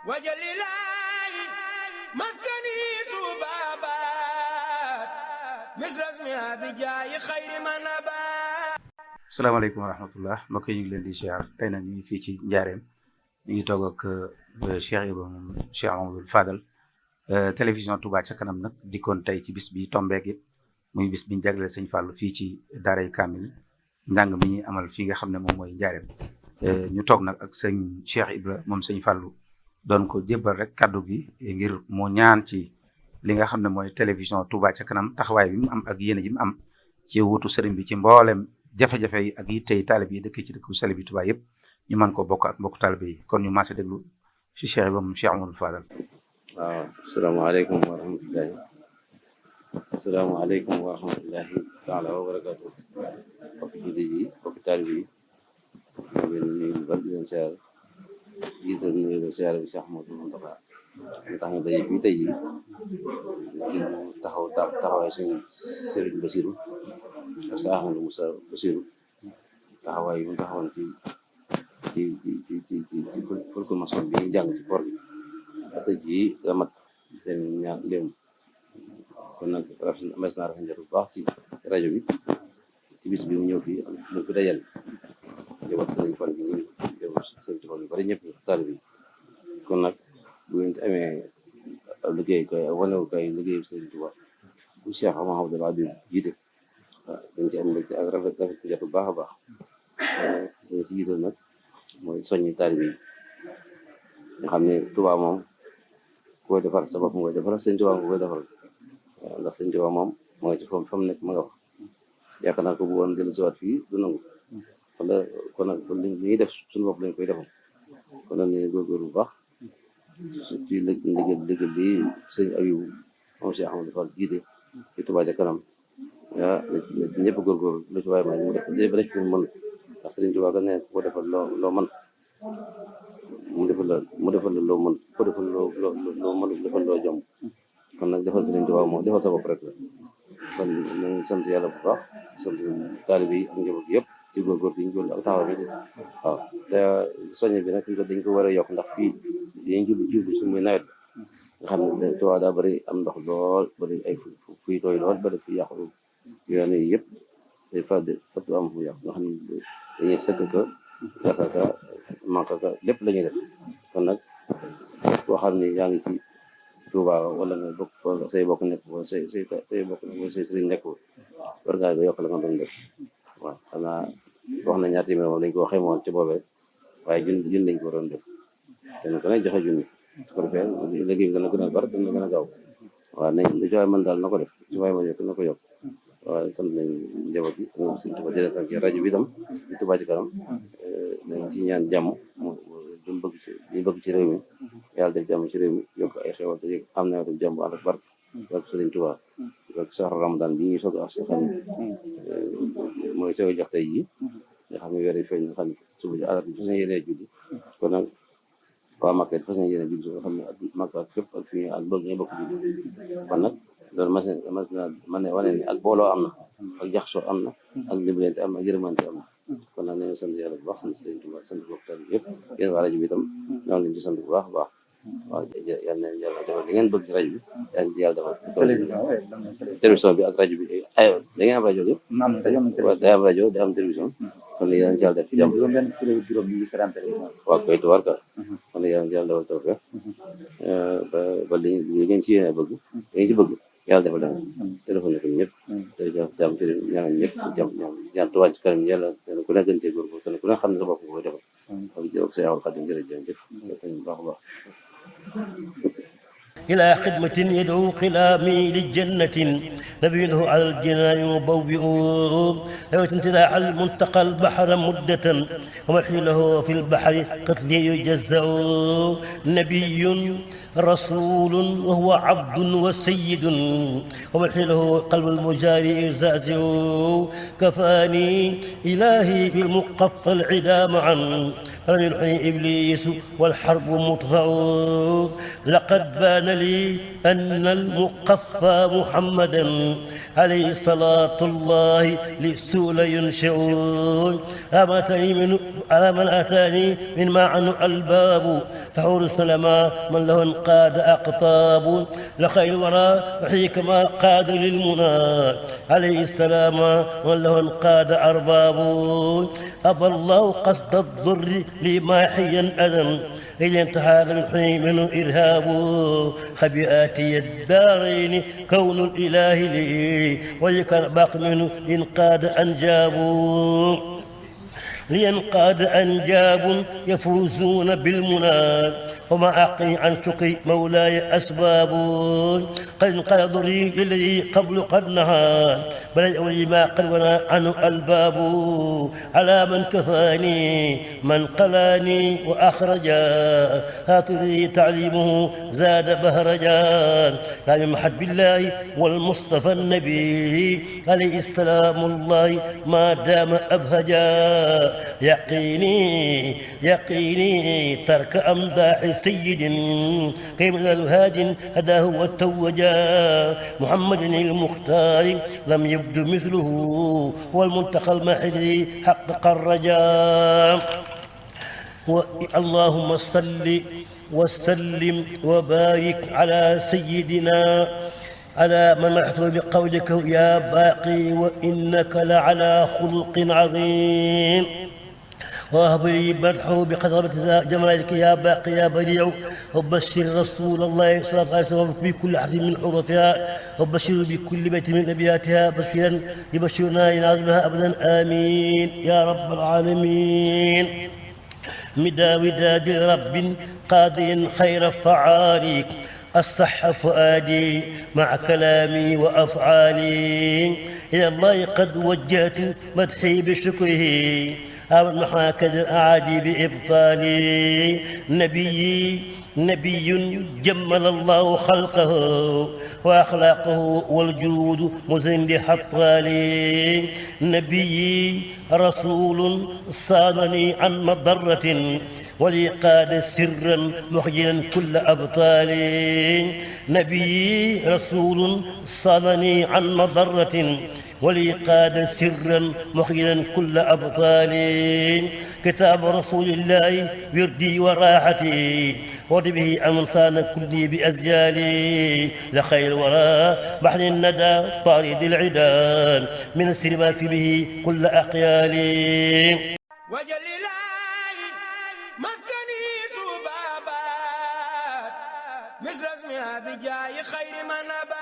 wajalilaayi maskani tuubaabaat misras mi abijaayi xayri manabaat. Asalaamaaleykum wa rahmatullah mbokk yi ñu ngi leen di ziar tey nag ñu ngi fii ci Njaareem ñu ngi toog ak Cheikh Ibrahima Cheikh Amadou Fadal télévision Touba ca kanam nag dikkoon tey ci bis bi tombeeg it muy bis bi ñu jagleel sëñ Fallou fii ci Daaray Kamil njàng mi ñuy amal fii nga xam ne moom mooy Njaareem ñu toog nag ak sëñ Cheikh Ibra moom sëñ Fallou doon ko jébbal rek kaddu gi ngir mu ñaan ci li nga xam ne mooy télévision Touba ca kanam taxawaay bi mu am ak yéene ji mu am ci wutu sëriñ bi ci mboolem jafe-jafe yi ak yittey taalibe yi dëkk ci dëkk bu sell bi Touba yëpp ñu mën koo bokk ak mbokk taalibe yi kon ñu maase déglu ci Cheikh Ibra moom Cheikh Amadou Fadal. waaw asalaamaaleykum wa rahmatullahi asalaamaaleykum wa rahmatullahi taala wa barakaatu bokk jullit yi bokk taalibe yi ñoo ngi leen nuyu lu bari di leen siyaare jiital nuyu la siyaare bi Cheikh Ahmadou Mountakha ñu tax ñu daje fii tey yi di taxawaay suñu Sëriñ Basiru ak sa Ahmadou Moussa Basiru taxawaay yi mu taxawoon ci fulku maçon bi ñu jàng ci koor gi tey jii nga mat seen ñaar léem kon nag mes naa rafet bu baax ci rajo bi ci bis bi mu ñëw fii mu fi dajal jëwat sëriñ Fall bi ñu jëw sëriñ Fall yu bari ñëpp taalibe bi kon nag bu ngeen ci amee liggéey koy wanewu koy liggéey sëriñ Tuubaa bu Cheikh Mahamadou Abdou jiite dañ ci am mbégte ak rafet bu jot bu baax a baax suñu ci jiital nag mooy soññi taalibe yi nga xam ne Tuubaa moom koy defar sa bopp mooy defar sëñ Tuubaa nga koy defar ndax sëñ Tuubaa moom ma nga ci fa mu nekk ma nga wax yaakaar naa ko bu woon dellu siwaat fii du nangu wala kon nag li ñuy def suñu bopp lañ koy defal kon nag ñu góorgóorlu bu baax ci liggéey bi sëñ Abibu moom Cheikh Amadou Fall jiite ci Touba ca kanam ñëpp góorgóorlu lu ci waaye ma mu def léegi ba def mën ndax sëriñ Tuubaa ka ne ko defal loo mën mu defal la loo mën ko defal loo mën defal loo jom kon nag defal sëriñ Tuubaa moom defal sa bopp rek la kon nañ sant yàlla bu baax sant taalibe yi ak njaboot gi yëpp ci góorgóor gi ñu góorlu ak taxaw bi waaw te soññe bi nag dañ ko war a yokk ndax fii dañ jublu su muy nawet nga xam ne Tuubaa daa bëri am ndox lool bëri ay fuy tooy lool bëri fu yàqu yoon yi yëpp day fatu am fu yàqu nga xam ne dañuy sëkk ka yàq ka manque ka lépp la ñuy def kon nag koo xam ne yaa ngi ci Touba wala nga bokk say bokk nekk wala say bokk nekk wala say sëriñ nekk war ngaa ba yokk la nga doon def waaw xanaa wax na ñaar téeméer moom dañ ko xayma ci boobee waaye junni lañ ko waroon def kenn ku ne joxe junni su ko defee liggéey bi dana gën a bar dana gën a gaaw waaw nañ lu ci waay mën daal na ko def su waay ma yokk na ko yokk waaw sant nañ njaboot yi ak sëñ Touba jërë sant ci rajo bi itam di Touba ci kanam nañ ci ñaan jàmm ñu bëgg ci réew mi yàlla def jàmm ci réew mi yokk ay xewal te am na def jàmm ànd ak barke ak Sëriñ Tuubaa ak saxar Ramadan bi ñuy soog a xam ne mooy soog a jox tey jii nga xam ne weer yi feeñ nga xam ne suba ji àllarba fas yéene julli kon nag waa Makka fas yéene julli su nga xam ne ak Makka ak fépp ak fii ak bëgg ñu bokk julli kon nag loolu man ne wane ni ak booloo am na ak jaxasoo am na ak dimbalante am na ak yërmante am na kon nag nañu sant yàlla bu baax sant Sëriñ Tuubaa sant bokk taal bi yëpp yéen waa rajo bi itam ñoo ngi leen ci sant bu baax a baax waaw yal na yàlla defal li ngeen bëgg ci rajo bi yàlla defal télévision bi ak rajo bi ay da ngeen am rajo yëpp waaw day am rajo day am télévision kon nag yàlla ci yàlla def ci jàmm waaw koy tuwaar ka kon nag yàlla defal tawfeex ba li ngeen ci yéene bëgg li ngeen ci bëgg yàlla defal danga téléphone ko ñëpp te jàmm te ñaanal ñëpp jàmm ñaan Touba ci kanam yàlla ku ne gën cee góorgóorlu ku ne xam ne sa bopp nga koy defal ak sa yawal Xadim jërëjëf baax a baax إلى خدمة يدعو قلامي للجنة نبيله على الجنان مبوئ لو امتلاح المنتقى البحر مدة ومرحي له في البحر قتلي يجزأ نبي رسول وهو عبد وسيد ومرحي له قلب المجاري زازع كفاني إلهي بالمقفى العدا معا فلم يلحني إبليس والحرب مطفأ لقد بان لي أن المقفى محمدا عليه صلاة الله للسول ينشؤون على من أتاني من ما عنه الباب تحور السلامة من له انقاد أقطاب لخير وراء وحي كما قاد للمنى عليه السلام من له انقاد أرباب أبى الله قصد الضر لماحيا أذى إذا انتهى منه إرهاب خبيئاتي الدارين كون الإله لي ويكن باق منه إنقاد أنجاب لينقاد أنجاب يفوزون بالمنى وما أقني عن شقي مولاي أسباب قد انقاد ضري الذي قبل قد نهى بل أولي ما قد ونى عنه الباب على من كفاني من قلاني وأخرجا هاتذي تعليمه زاد بهرجا كان محد بالله والمصطفى النبي عليه السلام الله ما دام أبهجا يقيني ترك أمداح سيد كيف الهاد هداه وتوجا محمد المختار لم يبدو مثله والمنتقى المحري حقق الرجاء اللهم صل وسلم وبارك على سيدنا على من مدحته بقولك يا باقي وإنك لعلى خلق عظيم وهب لي مدحه بقدرة جمالك يا باقي يا بديع وبشر رسول الله صلى الله عليه وسلم بكل حرف من حروفها وبشر بكل بيت من أبياتها بشيرا يبشرنا ينازلها أبدا آمين يا رب العالمين مدى وداد رب قاضي خير فعالي الصح فؤادي مع كلامي وأفعالي إلى الله قد وجهت مدحي بشكره أو محاكد الأعادي بإبطالي نبي جمل الله خلقه وأخلاقه والجود مزن لحطالي نبي رسول صانني عن مضرة ولي قاد سرا مخجلا كل أبطالي نبي رسول صانني عن مضرة ولي قاد سرا مخجلا كل أبطالي كتاب رسول الله وردي وراحتي ورد به أمثال كلي بأزيالي لخير وراء بحر الندى طارد العدان من السلما في به كل أقيالي وجل الله مسكني طبابات مثل اسمها بجاي خير من نبات